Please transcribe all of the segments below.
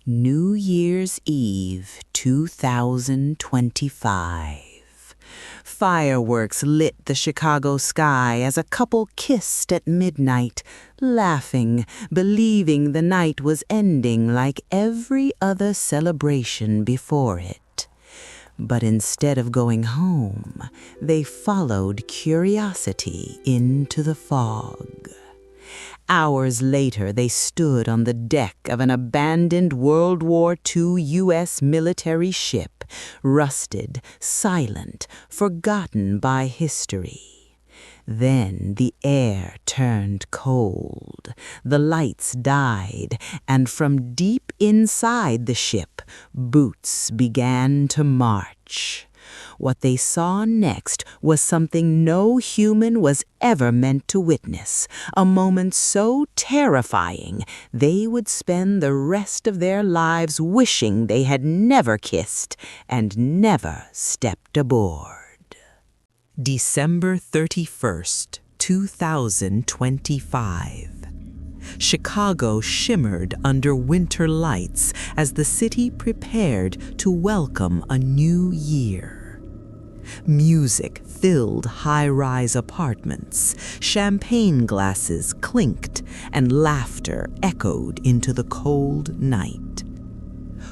New Year's Eve 2025. Fireworks lit the Chicago sky as a couple kissed at midnight, laughing, believing the night was ending like every other celebration before it. But instead of going home, they followed curiosity into the fog. Hours later, they stood on the deck of an abandoned World War II U.S. military ship, rusted, silent, forgotten by history. Then the air turned cold, the lights died, and from deep inside the ship, boots began to march. What they saw next was something no human was ever meant to witness, a moment so terrifying they would spend the rest of their lives wishing they had never kissed and never stepped aboard. December 31st, 2025. Chicago shimmered under winter lights as the city prepared to welcome a new year. Music filled high-rise apartments, champagne glasses clinked, and laughter echoed into the cold night.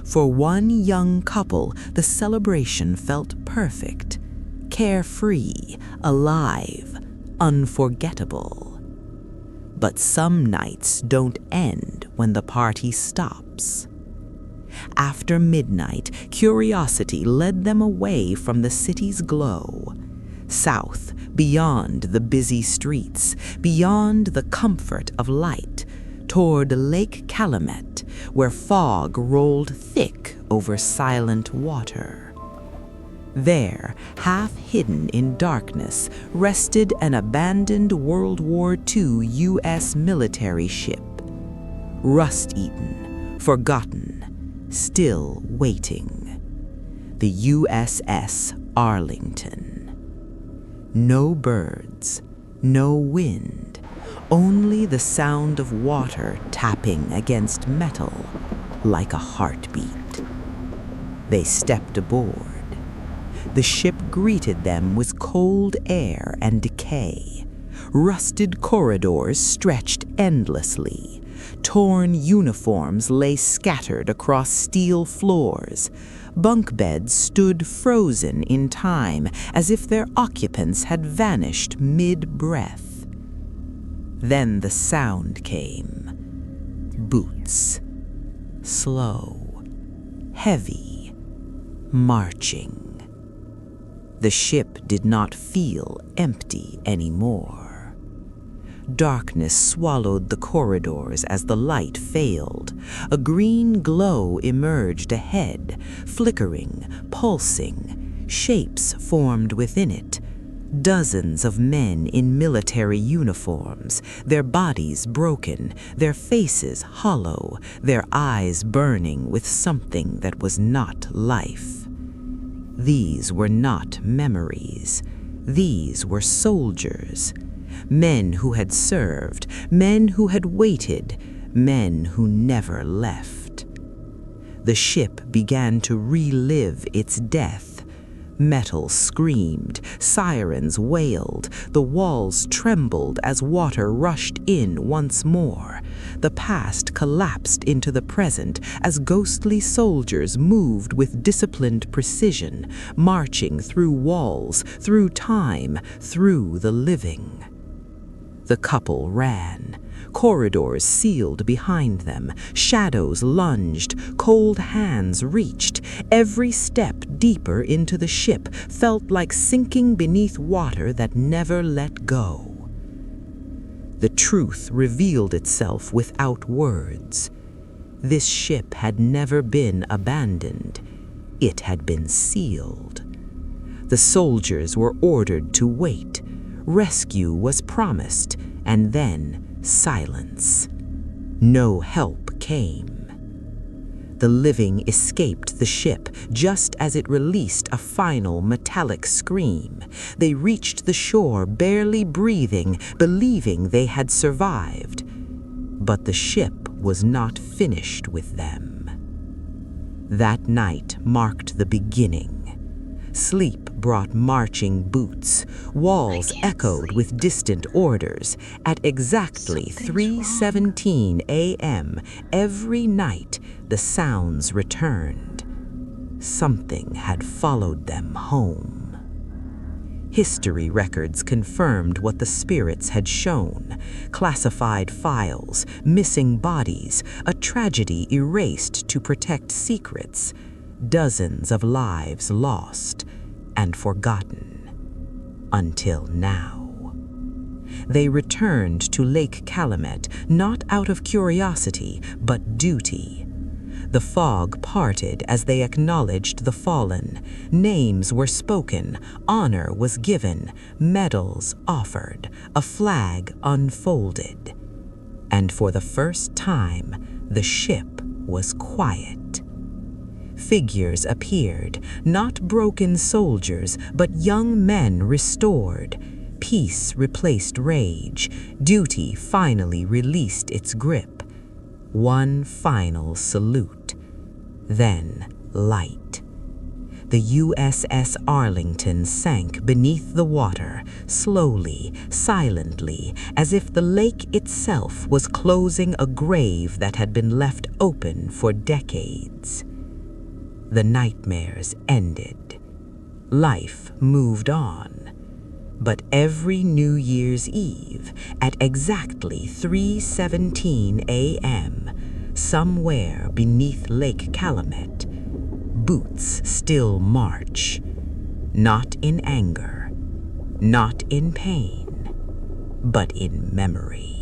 For one young couple, the celebration felt perfect, carefree, alive, unforgettable. But some nights don't end when the party stops. After midnight, curiosity led them away from the city's glow, south, beyond the busy streets, beyond the comfort of light, toward Lake Calumet, where fog rolled thick over silent water. There, half hidden in darkness, rested an abandoned World War II U.S. military ship. Rust-eaten, forgotten, still waiting. The USS Arlington. No birds, no wind, only the sound of water tapping against metal like a heartbeat. They stepped aboard. The ship greeted them with cold air and decay. Rusted corridors stretched endlessly. Torn uniforms lay scattered across steel floors. Bunk beds stood frozen in time as if their occupants had vanished mid-breath. Then the sound came. Boots. Slow. Heavy. Marching. The ship did not feel empty anymore. Darkness swallowed the corridors as the light failed. A green glow emerged ahead, flickering, pulsing. Shapes formed within it. Dozens of men in military uniforms, their bodies broken, their faces hollow, their eyes burning with something that was not life. These were not memories. These were soldiers. Men who had served, men who had waited, men who never left. The ship began to relive its death. Metal screamed, sirens wailed, the walls trembled as water rushed in once more. The past collapsed into the present as ghostly soldiers moved with disciplined precision, marching through walls, through time, through the living. The couple ran. Corridors sealed behind them. Shadows lunged. Cold hands reached. Every step deeper into the ship felt like sinking beneath water that never let go. The truth revealed itself without words. This ship had never been abandoned. It had been sealed. The soldiers were ordered to wait. Rescue was promised, and then silence. No help came. The living escaped the ship just as it released a final metallic scream. They reached the shore barely breathing, believing they had survived. But the ship was not finished with them. That night marked the beginning. Sleep brought marching boots. Walls echoed with distant orders. At exactly 3:17 a.m. every night, the sounds returned. Something had followed them home. History records confirmed what the spirits had shown: classified files, missing bodies, a tragedy erased to protect secrets, dozens of lives lost and forgotten. Until now. They returned to Lake Calumet not out of curiosity, but duty. The fog parted as they acknowledged the fallen. Names were spoken, honor was given, medals offered, a flag unfolded. And for the first time, the ship was quiet. Figures appeared, not broken soldiers, but young men restored. Peace replaced rage. Duty finally released its grip. One final salute. Then light. The USS Arlington sank beneath the water, slowly, silently, as if the lake itself was closing a grave that had been left open for decades. The nightmares ended. Life moved on. But every New Year's Eve, at exactly 3:17 a.m., somewhere beneath Lake Calumet, boots still march, not in anger, not in pain, but in memory.